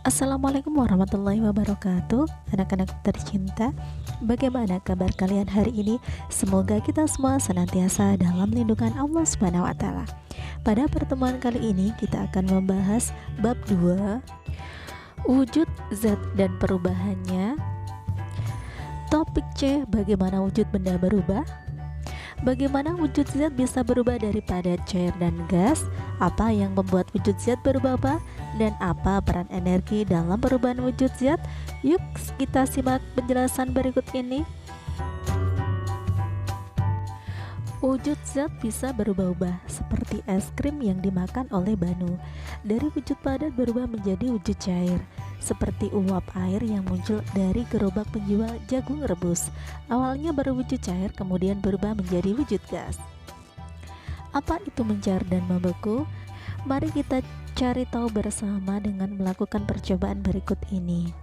Assalamualaikum warahmatullahi wabarakatuh. Anak-anak tercinta, bagaimana kabar kalian hari ini? Semoga kita semua senantiasa dalam lindungan Allah Subhanahu wa taala. Pada pertemuan kali ini kita akan membahas bab 2, wujud zat dan perubahannya. Topik C, bagaimana wujud benda berubah? Bagaimana wujud zat bisa berubah dari padat, cair, dan gas? Apa yang membuat wujud zat berubah? Dan apa peran energi dalam perubahan wujud zat? Yuk kita simak penjelasan berikut ini. Wujud zat bisa berubah-ubah seperti es krim yang dimakan oleh Banu. Dari wujud padat berubah menjadi wujud cair, seperti uap air yang muncul dari gerobak penjual jagung rebus. Awalnya berwujud cair, kemudian berubah menjadi wujud gas. Apa itu mencair dan membeku? Mari kita cari tahu bersama dengan melakukan percobaan berikut ini.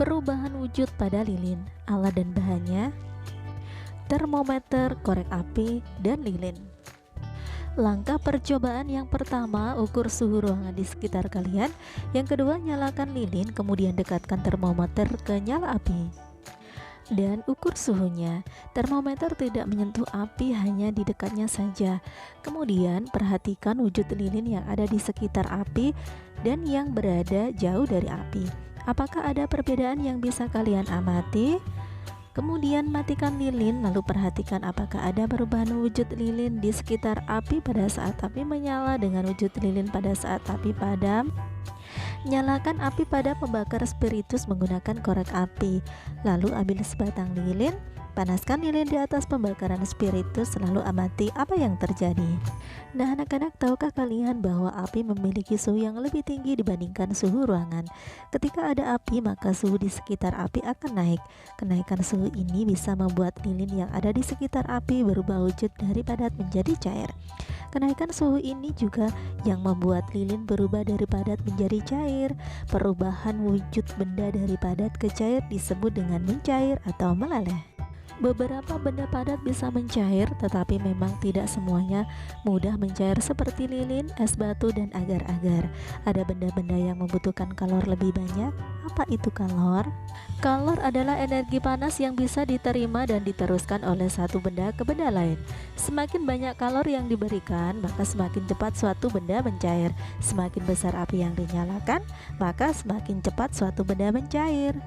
Perubahan wujud pada lilin, alat dan bahannya: termometer, korek api, dan lilin. Langkah percobaan yang pertama, ukur suhu ruangan di sekitar kalian. Yang kedua, nyalakan lilin, kemudian dekatkan termometer ke nyala api dan ukur suhunya. Termometer tidak menyentuh api, hanya di dekatnya saja. Kemudian perhatikan wujud lilin yang ada di sekitar api dan yang berada jauh dari api. Apakah ada perbedaan yang bisa kalian amati? Kemudian matikan lilin, lalu perhatikan apakah ada perubahan wujud lilin di sekitar api pada saat api menyala dengan wujud lilin pada saat api padam. Nyalakan api pada pembakar spiritus menggunakan korek api. Lalu ambil sebatang lilin, panaskan lilin di atas pembakaran spiritus, lalu amati apa yang terjadi. Nah anak-anak, tahukah kalian bahwa api memiliki suhu yang lebih tinggi dibandingkan suhu ruangan? Ketika ada api, maka suhu di sekitar api akan naik. Kenaikan suhu ini bisa membuat lilin yang ada di sekitar api berubah wujud dari padat menjadi cair. Kenaikan suhu ini juga yang membuat lilin berubah dari padat menjadi cair. Perubahan wujud benda dari padat ke cair disebut dengan mencair atau meleleh. Beberapa benda padat bisa mencair, tetapi memang tidak semuanya mudah mencair seperti lilin, es batu, dan agar-agar. Ada benda-benda yang membutuhkan kalor lebih banyak. Apa itu kalor? Kalor adalah energi panas yang bisa diterima dan diteruskan oleh satu benda ke benda lain. Semakin banyak kalor yang diberikan, maka semakin cepat suatu benda mencair. Semakin besar api yang dinyalakan, maka semakin cepat suatu benda mencair.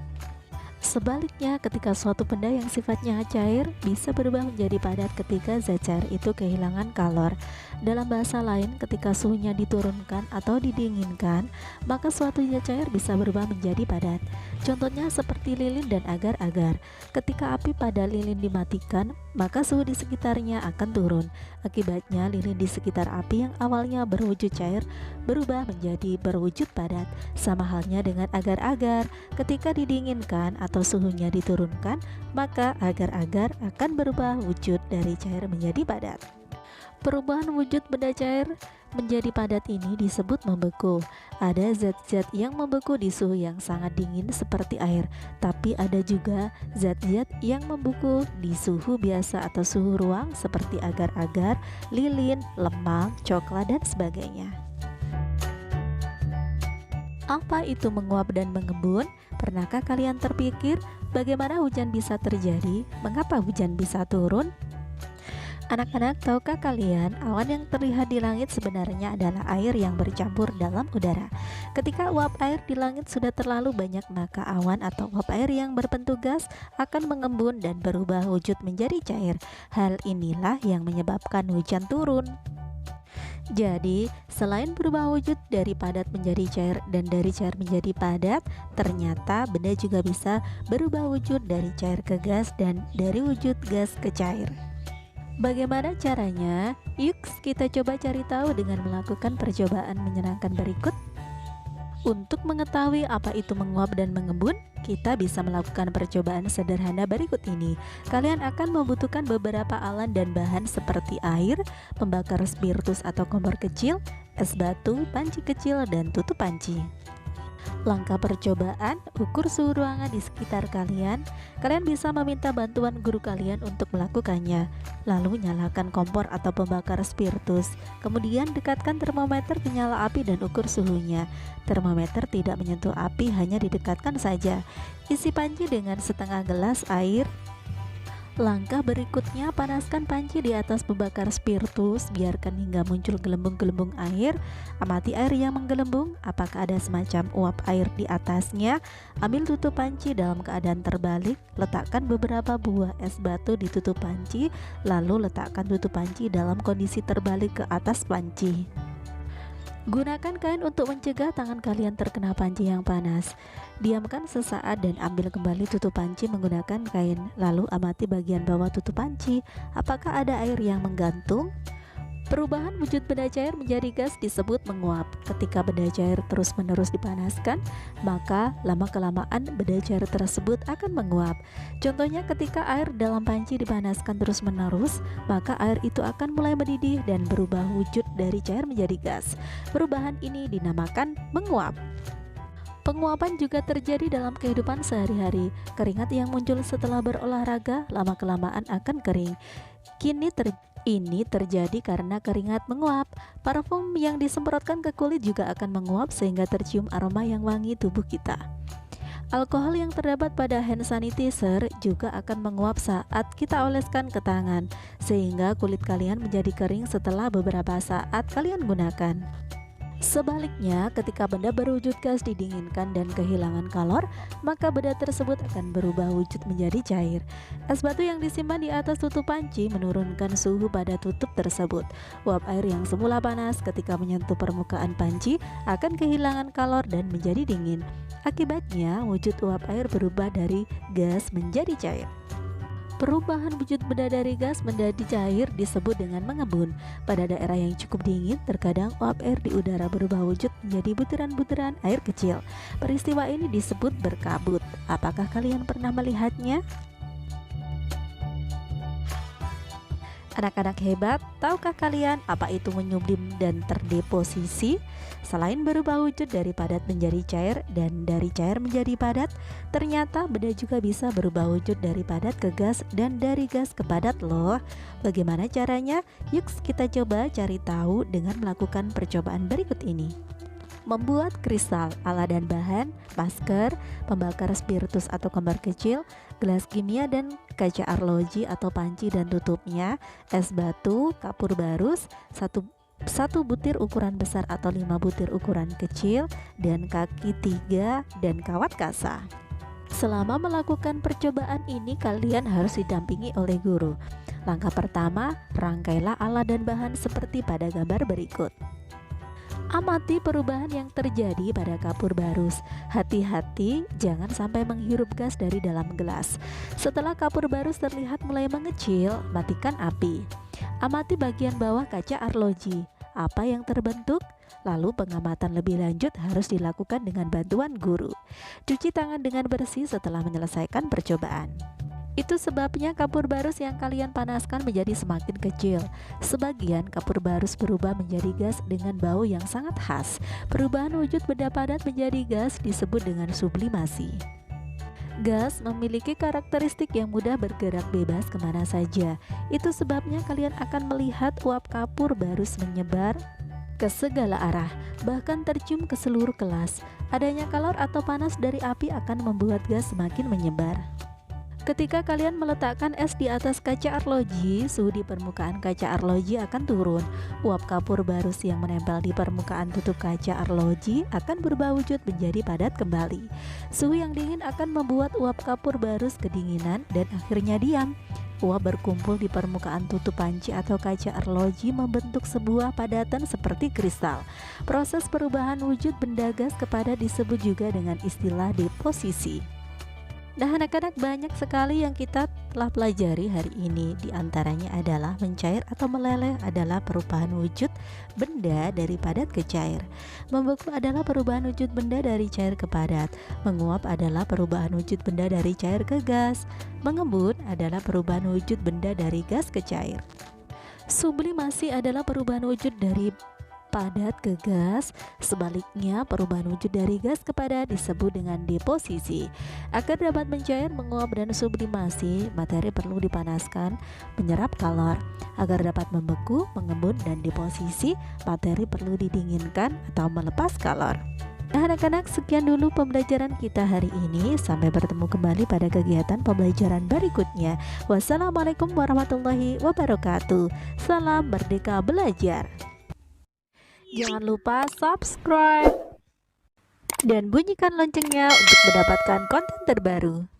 Sebaliknya, ketika suatu benda yang sifatnya cair bisa berubah menjadi padat ketika zat cair itu kehilangan kalor. Dalam bahasa lain, ketika suhunya diturunkan atau didinginkan, maka suatu zat cair bisa berubah menjadi padat. Contohnya seperti lilin dan agar-agar. Ketika api pada lilin dimatikan, maka suhu di sekitarnya akan turun. Akibatnya, lilin di sekitar api yang awalnya berwujud cair berubah menjadi berwujud padat. Sama halnya dengan agar-agar. Ketika didinginkan atau suhunya diturunkan, maka agar-agar akan berubah wujud dari cair menjadi padat. Perubahan wujud benda cair menjadi padat ini disebut membeku. Ada zat-zat yang membeku di suhu yang sangat dingin seperti air, tapi ada juga zat-zat yang membeku di suhu biasa atau suhu ruang seperti agar-agar, lilin, lemang, coklat, dan sebagainya. Apa itu menguap dan mengembun? Pernahkah kalian terpikir bagaimana hujan bisa terjadi? Mengapa hujan bisa turun? Anak-anak, tahukah kalian awan yang terlihat di langit sebenarnya adalah air yang bercampur dalam udara. Ketika uap air di langit sudah terlalu banyak, maka awan atau uap air yang berbentuk gas akan mengembun dan berubah wujud menjadi cair. Hal inilah yang menyebabkan hujan turun. Jadi, selain berubah wujud dari padat menjadi cair dan dari cair menjadi padat, ternyata benda juga bisa berubah wujud dari cair ke gas dan dari wujud gas ke cair. Bagaimana caranya? Yuk kita coba cari tahu dengan melakukan percobaan menyenangkan berikut. Untuk mengetahui apa itu menguap dan mengembun, kita bisa melakukan percobaan sederhana berikut ini. Kalian akan membutuhkan beberapa alat dan bahan seperti air, pembakar spiritus atau kompor kecil, es batu, panci kecil, dan tutup panci. Langkah percobaan, ukur suhu ruangan di sekitar kalian. Kalian bisa meminta bantuan guru kalian untuk melakukannya. Lalu nyalakan kompor atau pembakar spiritus. Kemudian dekatkan termometer ke nyala api dan ukur suhunya. Termometer tidak menyentuh api, hanya didekatkan saja. Isi panci dengan setengah gelas air. Langkah berikutnya, panaskan panci di atas pembakar spiritus, biarkan hingga muncul gelembung-gelembung air. Amati air yang menggelembung, apakah ada semacam uap air di atasnya. Ambil tutup panci dalam keadaan terbalik, letakkan beberapa buah es batu di tutup panci, lalu letakkan tutup panci dalam kondisi terbalik ke atas panci. Gunakan kain untuk mencegah tangan kalian terkena panci yang panas. Diamkan sesaat dan ambil kembali tutup panci menggunakan kain. Lalu amati bagian bawah tutup panci, apakah ada air yang menggantung? Perubahan wujud benda cair menjadi gas disebut menguap. Ketika benda cair terus-menerus dipanaskan, maka lama-kelamaan benda cair tersebut akan menguap. Contohnya, ketika air dalam panci dipanaskan terus-menerus, maka air itu akan mulai mendidih dan berubah wujud dari cair menjadi gas. Perubahan ini dinamakan menguap. Penguapan juga terjadi dalam kehidupan sehari-hari. Keringat yang muncul setelah berolahraga lama-kelamaan akan kering. Ini terjadi karena keringat menguap. Parfum yang disemprotkan ke kulit juga akan menguap sehingga tercium aroma yang wangi tubuh kita. Alkohol yang terdapat pada hand sanitizer juga akan menguap saat kita oleskan ke tangan, sehingga kulit kalian menjadi kering setelah beberapa saat kalian gunakan. Sebaliknya, ketika benda berwujud gas didinginkan dan kehilangan kalor, maka benda tersebut akan berubah wujud menjadi cair. Es batu yang disimpan di atas tutup panci menurunkan suhu pada tutup tersebut. Uap air yang semula panas ketika menyentuh permukaan panci akan kehilangan kalor dan menjadi dingin. Akibatnya, wujud uap air berubah dari gas menjadi cair. Perubahan wujud benda dari gas menjadi cair disebut dengan mengembun. Pada daerah yang cukup dingin, terkadang uap air di udara berubah wujud menjadi butiran-butiran air kecil. Peristiwa ini disebut berkabut. Apakah kalian pernah melihatnya? Anak-anak hebat, tahukah kalian apa itu menyublim dan terdeposisi? Selain berubah wujud dari padat menjadi cair dan dari cair menjadi padat, ternyata benda juga bisa berubah wujud dari padat ke gas dan dari gas ke padat loh. Bagaimana caranya? Yuk kita coba cari tahu dengan melakukan percobaan berikut ini. Membuat kristal, alat dan bahan, masker, pembakar spiritus atau kembar kecil, gelas kimia dan kaca arloji atau panci dan tutupnya, es batu, kapur barus, satu butir ukuran besar atau 5 butir ukuran kecil, dan kaki 3 dan kawat kasa. Selama melakukan percobaan ini, kalian harus didampingi oleh guru. Langkah pertama, rangkailah alat dan bahan seperti pada gambar berikut. Amati perubahan yang terjadi pada kapur barus. Hati-hati jangan sampai menghirup gas dari dalam gelas. Setelah kapur barus terlihat mulai mengecil, matikan api. Amati bagian bawah kaca arloji. Apa yang terbentuk? Lalu pengamatan lebih lanjut harus dilakukan dengan bantuan guru. Cuci tangan dengan bersih setelah menyelesaikan percobaan. Itu sebabnya kapur barus yang kalian panaskan menjadi semakin kecil. Sebagian kapur barus berubah menjadi gas dengan bau yang sangat khas. Perubahan wujud benda padat menjadi gas disebut dengan sublimasi. Gas memiliki karakteristik yang mudah bergerak bebas kemana saja. Itu sebabnya kalian akan melihat uap kapur barus menyebar ke segala arah, bahkan tercium ke seluruh kelas. Adanya kalor atau panas dari api akan membuat gas semakin menyebar. Ketika kalian meletakkan es di atas kaca arloji, suhu di permukaan kaca arloji akan turun. Uap kapur barus yang menempel di permukaan tutup kaca arloji akan berubah wujud menjadi padat kembali. Suhu yang dingin akan membuat uap kapur barus kedinginan dan akhirnya diam. Uap berkumpul di permukaan tutup panci atau kaca arloji membentuk sebuah padatan seperti kristal. Proses perubahan wujud benda gas ke padat disebut juga dengan istilah deposisi. Nah, anak-anak, banyak sekali yang kita telah pelajari hari ini. Di antaranya adalah mencair atau meleleh adalah perubahan wujud benda dari padat ke cair. Membeku adalah perubahan wujud benda dari cair ke padat. Menguap adalah perubahan wujud benda dari cair ke gas. Mengembun adalah perubahan wujud benda dari gas ke cair. Sublimasi adalah perubahan wujud dari padat ke gas. Sebaliknya, perubahan wujud dari gas ke padat disebut dengan deposisi. Agar dapat mencair, menguap, dan sublimasi, materi perlu dipanaskan, menyerap kalor. Agar dapat membeku, mengembun, dan deposisi, materi perlu didinginkan atau melepas kalor. Nah anak-anak, sekian dulu pembelajaran kita hari ini. Sampai bertemu kembali pada kegiatan pembelajaran berikutnya. Wassalamualaikum warahmatullahi wabarakatuh. Salam merdeka belajar. Jangan lupa subscribe dan bunyikan loncengnya untuk mendapatkan konten terbaru.